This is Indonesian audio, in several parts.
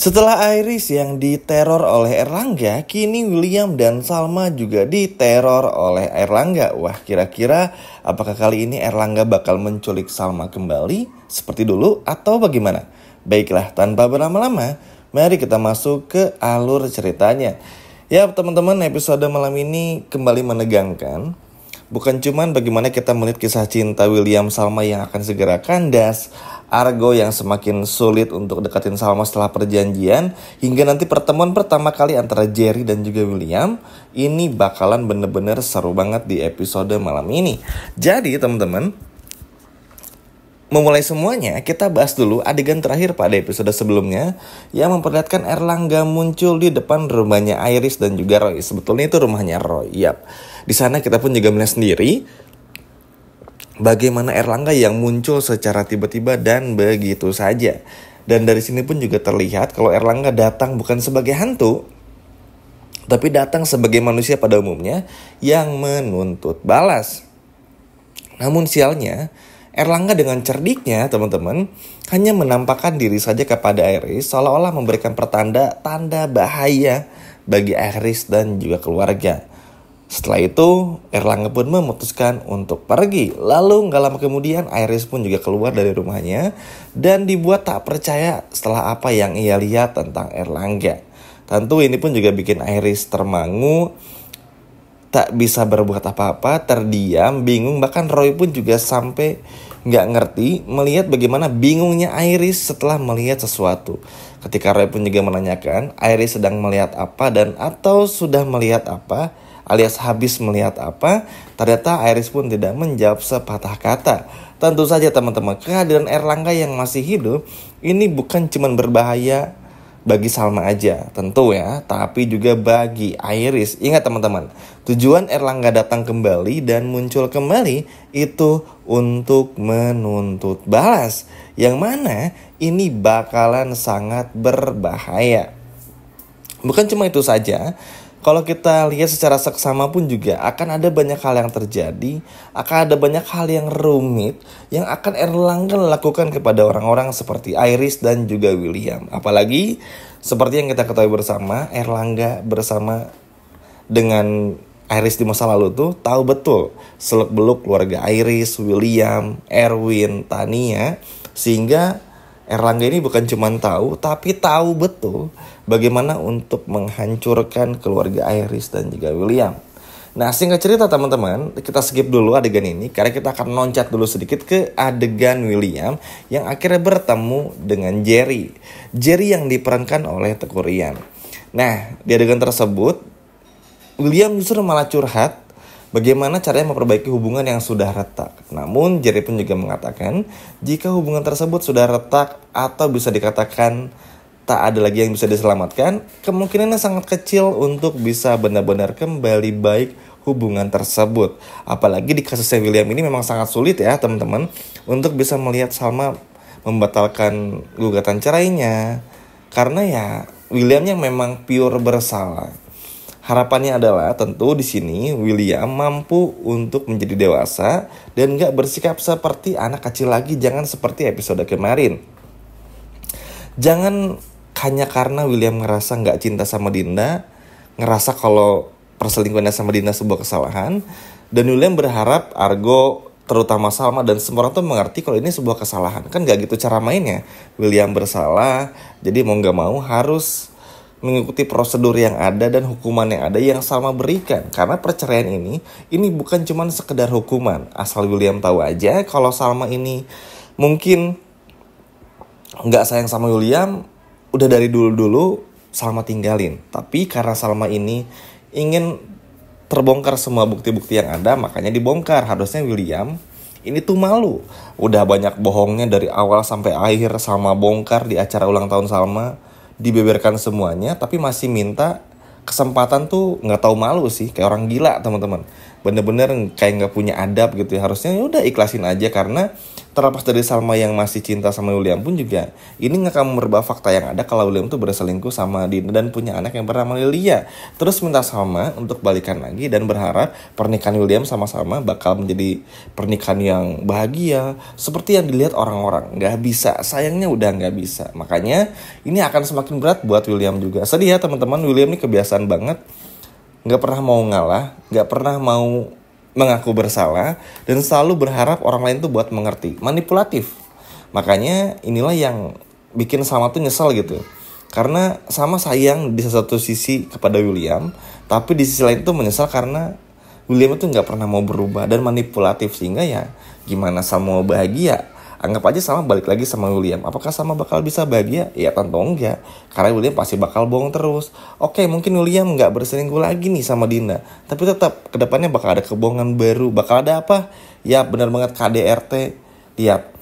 Setelah Iris yang diteror oleh Erlangga, kini William dan Salma juga diteror oleh Erlangga. Wah, kira-kira apakah kali ini Erlangga bakal menculik Salma kembali seperti dulu atau bagaimana? Baiklah, tanpa berlama-lama, mari kita masuk ke alur ceritanya. Ya teman-teman, episode malam ini kembali menegangkan. Bukan cuman bagaimana kita melihat kisah cinta William Salma yang akan segera kandas, Argo yang semakin sulit untuk deketin Salma setelah perjanjian, hingga nanti pertemuan pertama kali antara Jerry dan juga William. Ini bakalan bener-bener seru banget di episode malam ini. Jadi teman-teman, memulai semuanya, kita bahas dulu adegan terakhir pada episode sebelumnya yang memperlihatkan Erlangga muncul di depan rumahnya Iris dan juga Roy. Sebetulnya itu rumahnya Roy. Yap. Di sana kita pun juga melihat sendiri bagaimana Erlangga yang muncul secara tiba-tiba dan begitu saja. Dan dari sini pun juga terlihat kalau Erlangga datang bukan sebagai hantu, tapi datang sebagai manusia pada umumnya yang menuntut balas. Namun sialnya, Erlangga dengan cerdiknya teman-teman hanya menampakkan diri saja kepada Iris seolah-olah memberikan tanda bahaya bagi Iris dan juga keluarga. Setelah itu Erlangga pun memutuskan untuk pergi. Lalu gak lama kemudian Iris pun juga keluar dari rumahnya dan dibuat tak percaya setelah apa yang ia lihat tentang Erlangga. Tentu ini pun juga bikin Iris termangu, tak bisa berbuat apa-apa, terdiam, bingung. Bahkan Roy pun juga sampai gak ngerti melihat bagaimana bingungnya Iris setelah melihat sesuatu. Ketika Roy pun juga menanyakan Iris sedang melihat apa dan atau sudah melihat apa, alias habis melihat apa, ternyata Iris pun tidak menjawab sepatah kata. Tentu saja teman-teman, kehadiran Erlangga yang masih hidup ini bukan cuma berbahaya bagi Salma aja, tentu ya, tapi juga bagi Iris. Ingat teman-teman, tujuan Erlangga datang kembali dan muncul kembali itu untuk menuntut balas, yang mana ini bakalan sangat berbahaya. Bukan cuma itu saja, kalau kita lihat secara seksama pun juga akan ada banyak hal yang terjadi, akan ada banyak hal yang rumit yang akan Erlangga lakukan kepada orang-orang seperti Iris dan juga William. Apalagi seperti yang kita ketahui bersama, Erlangga bersama dengan Iris di masa lalu tuh tahu betul seluk-beluk keluarga Iris, William, Erwin, Tania, sehingga Erlangga ini bukan cuma tahu, tapi tahu betul bagaimana untuk menghancurkan keluarga Iris dan juga William. Nah, singkat cerita teman-teman, kita skip dulu adegan ini karena kita akan loncat dulu sedikit ke adegan William yang akhirnya bertemu dengan Jerry. Jerry yang diperankan oleh Teuku Ryan. Nah, di adegan tersebut William justru malah curhat bagaimana caranya memperbaiki hubungan yang sudah retak. Namun Jerry pun juga mengatakan jika hubungan tersebut sudah retak atau bisa dikatakan tak ada lagi yang bisa diselamatkan, kemungkinannya sangat kecil untuk bisa benar-benar kembali baik hubungan tersebut. Apalagi di kasusnya William ini memang sangat sulit ya teman-teman untuk bisa melihat Salma membatalkan gugatan cerainya, karena ya Williamnya memang pure bersalah. Harapannya adalah tentu di sini William mampu untuk menjadi dewasa dan gak bersikap seperti anak kecil lagi. Jangan seperti episode kemarin. Jangan hanya karena William ngerasa gak cinta sama Dinda, ngerasa kalau perselingkuhannya sama Dinda sebuah kesalahan, dan William berharap Argo, terutama Salma dan semua orang tuh mengerti kalau ini sebuah kesalahan. Kan gak gitu cara mainnya. William bersalah, jadi mau gak mau harus mengikuti prosedur yang ada dan hukuman yang ada yang Salma berikan. Karena perceraian ini bukan cuma sekedar hukuman. Asal William tahu aja kalau Salma ini mungkin gak sayang sama William, udah dari dulu-dulu Salma tinggalin. Tapi karena Salma ini ingin terbongkar semua bukti-bukti yang ada, makanya dibongkar. Harusnya William ini tuh malu. Udah banyak bohongnya dari awal sampai akhir, Salma bongkar di acara ulang tahun Salma, dibeberkan semuanya, tapi masih minta kesempatan tuh. Nggak tahu malu sih, kayak orang gila teman-teman. bener-bener kayak nggak punya adab gitu ya. Harusnya ya udah ikhlasin aja, karena terlepas dari Salma yang masih cinta sama William pun juga ini nggak akan merubah fakta yang ada kalau William tuh berselingkuh sama Dina dan punya anak yang bernama Lilia. Terus minta Salma untuk balikan lagi dan berharap pernikahan William sama Salma bakal menjadi pernikahan yang bahagia seperti yang dilihat orang-orang. Nggak bisa, sayangnya udah nggak bisa. Makanya ini akan semakin berat buat William juga. Sedih ya teman-teman, William ini kebiasaan banget nggak pernah mau ngalah, nggak pernah mau mengaku bersalah, dan selalu berharap orang lain tuh buat mengerti. Manipulatif. Makanya inilah yang bikin Salma tuh nyesel gitu. Karena sama sayang di satu sisi kepada William, tapi di sisi lain tuh menyesal karena William itu nggak pernah mau berubah dan manipulatif, sehingga ya gimana Salma mau bahagia? Anggap aja Salma balik lagi sama William. Apakah Salma bakal bisa bahagia? Ya tentu enggak. Karena William pasti bakal bohong terus. Oke, mungkin William nggak berselingkuh lagi nih sama Dinda, tapi tetap kedepannya bakal ada kebohongan baru. Bakal ada apa? Ya benar banget KDRT. Lihat,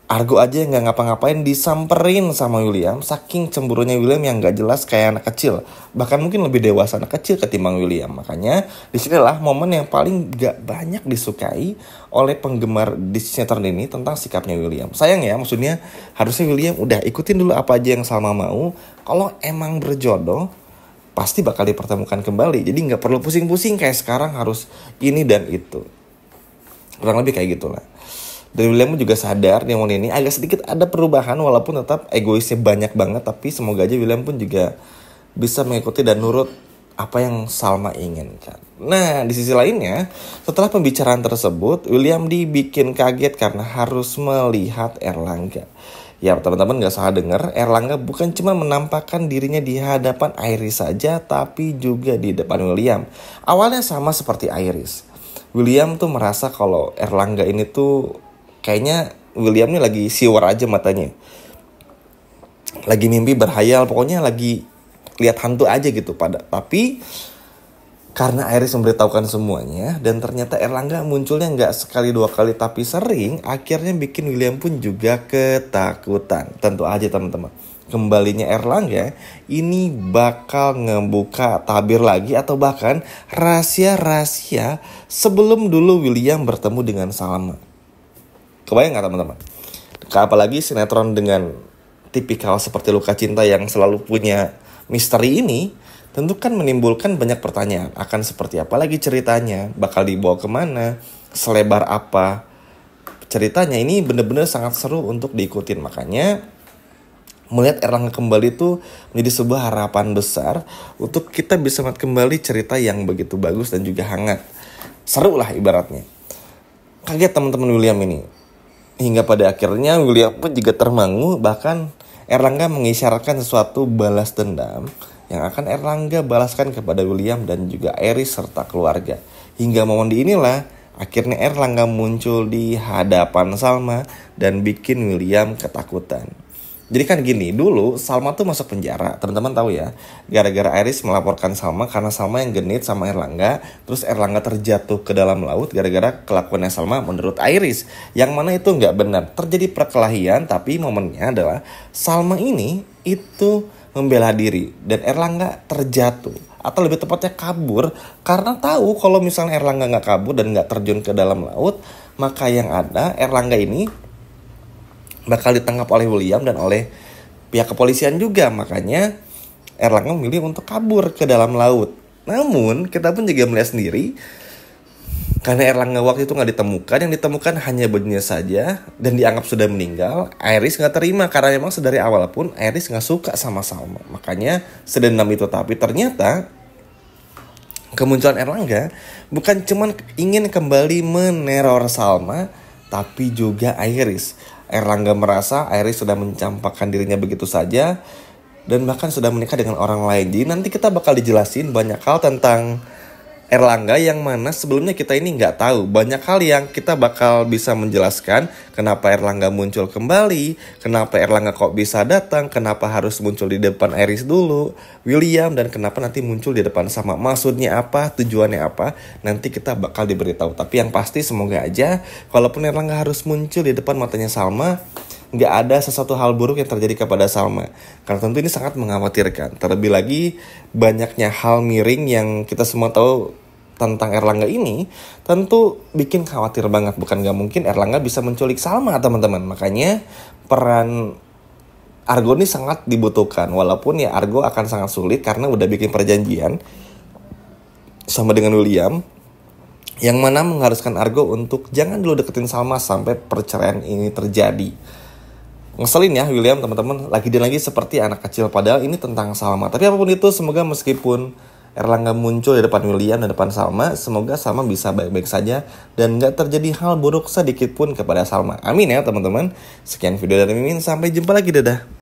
Argo aja yang gak ngapa-ngapain disamperin sama William. Saking cemburunya William yang gak jelas kayak anak kecil. Bahkan mungkin lebih dewasa anak kecil ketimbang William. Makanya disinilah momen yang paling gak banyak disukai oleh penggemar di sinetron ini tentang sikapnya William. Sayang ya, maksudnya harusnya William udah ikutin dulu apa aja yang Salma mau. Kalau emang berjodoh pasti bakal dipertemukan kembali. Jadi gak perlu pusing-pusing kayak sekarang harus ini dan itu. Kurang lebih kayak gitulah. Dan William juga sadar di momen ini agak sedikit ada perubahan, walaupun tetap egoisnya banyak banget. Tapi semoga aja William pun juga bisa mengikuti dan nurut apa yang Salma inginkan. Nah, di sisi lainnya, setelah pembicaraan tersebut, William dibikin kaget karena harus melihat Erlangga. Ya teman-teman gak salah dengar, Erlangga bukan cuma menampakkan dirinya di hadapan Iris saja, tapi juga di depan William. Awalnya sama seperti Iris, William tuh merasa kalau Erlangga ini tuh kayaknya William nih lagi siwar aja matanya, lagi mimpi berhayal, pokoknya lagi lihat hantu aja gitu. Tapi karena Iris memberitahukan semuanya dan ternyata Erlangga munculnya nggak sekali dua kali tapi sering, akhirnya bikin William pun juga ketakutan. Tentu aja teman-teman, kembalinya Erlangga ini bakal ngebuka tabir lagi atau bahkan rahasia-rahasia sebelum dulu William bertemu dengan Salma. Kebayang gak teman-teman? Apalagi sinetron dengan tipikal seperti Luka Cinta yang selalu punya misteri ini, tentu kan menimbulkan banyak pertanyaan. Akan seperti apa lagi ceritanya? Bakal dibawa kemana? Selebar apa ceritanya? Ini benar-benar sangat seru untuk diikutin. Makanya melihat Erlangga kembali itu menjadi sebuah harapan besar untuk kita bisa melihat kembali cerita yang begitu bagus dan juga hangat. Seru lah ibaratnya. Kaget teman-teman William ini. Hingga pada akhirnya William pun juga termangu. Bahkan Erlangga mengisyaratkan sesuatu balas dendam yang akan Erlangga balaskan kepada William dan juga Iris serta keluarga. Hingga momen inilah akhirnya Erlangga muncul di hadapan Salma dan bikin William ketakutan. Jadi kan gini, dulu Salma tuh masuk penjara, teman-teman tahu ya, gara-gara Iris melaporkan Salma karena Salma yang genit sama Erlangga. Terus Erlangga terjatuh ke dalam laut gara-gara kelakuannya Salma menurut Iris, yang mana itu nggak benar. Terjadi perkelahian, tapi momennya adalah Salma ini itu membela diri dan Erlangga terjatuh, atau lebih tepatnya kabur, karena tahu kalau misalnya Erlangga nggak kabur dan nggak terjun ke dalam laut, maka yang ada Erlangga ini bakal ditangkap oleh William dan oleh pihak kepolisian juga. Makanya Erlangga memilih untuk kabur ke dalam laut. Namun kita pun juga melihat sendiri, karena Erlangga waktu itu gak ditemukan, yang ditemukan hanya bajunya saja dan dianggap sudah meninggal. Iris gak terima karena memang sedari awal pun Iris gak suka sama Salma. Makanya sedendam itu. Tapi ternyata kemunculan Erlangga bukan cuma ingin kembali meneror Salma, tapi juga Iris. Erlangga merasa Iris sudah mencampakkan dirinya begitu saja dan bahkan sudah menikah dengan orang lain. Jadi nanti kita bakal dijelasin banyak hal tentang Erlangga yang mana sebelumnya kita ini nggak tahu. Banyak hal yang kita bakal bisa menjelaskan kenapa Erlangga muncul kembali, kenapa Erlangga kok bisa datang, kenapa harus muncul di depan Iris dulu, William, dan kenapa nanti muncul di depan Salma. Maksudnya apa, tujuannya apa, nanti kita bakal diberitahu. Tapi yang pasti semoga aja walaupun Erlangga harus muncul di depan matanya Salma, nggak ada sesuatu hal buruk yang terjadi kepada Salma. Karena tentu ini sangat mengkhawatirkan. Terlebih lagi banyaknya hal miring yang kita semua tahu tentang Erlangga ini tentu bikin khawatir banget. Bukan gak mungkin Erlangga bisa menculik Salma, teman-teman. Makanya peran Argo ini sangat dibutuhkan. Walaupun ya Argo akan sangat sulit karena udah bikin perjanjian sama dengan William, yang mana mengharuskan Argo untuk jangan dulu deketin Salma sampai perceraian ini terjadi. Ngeselin ya William, teman-teman. Lagi dan lagi seperti anak kecil, padahal ini tentang Salma. Tapi apapun itu, semoga meskipun Erlangga muncul di depan William dan depan Salma, semoga Salma bisa baik-baik saja dan gak terjadi hal buruk sedikit pun kepada Salma. Amin ya teman-teman. Sekian video dari Mimin, sampai jumpa lagi, dadah.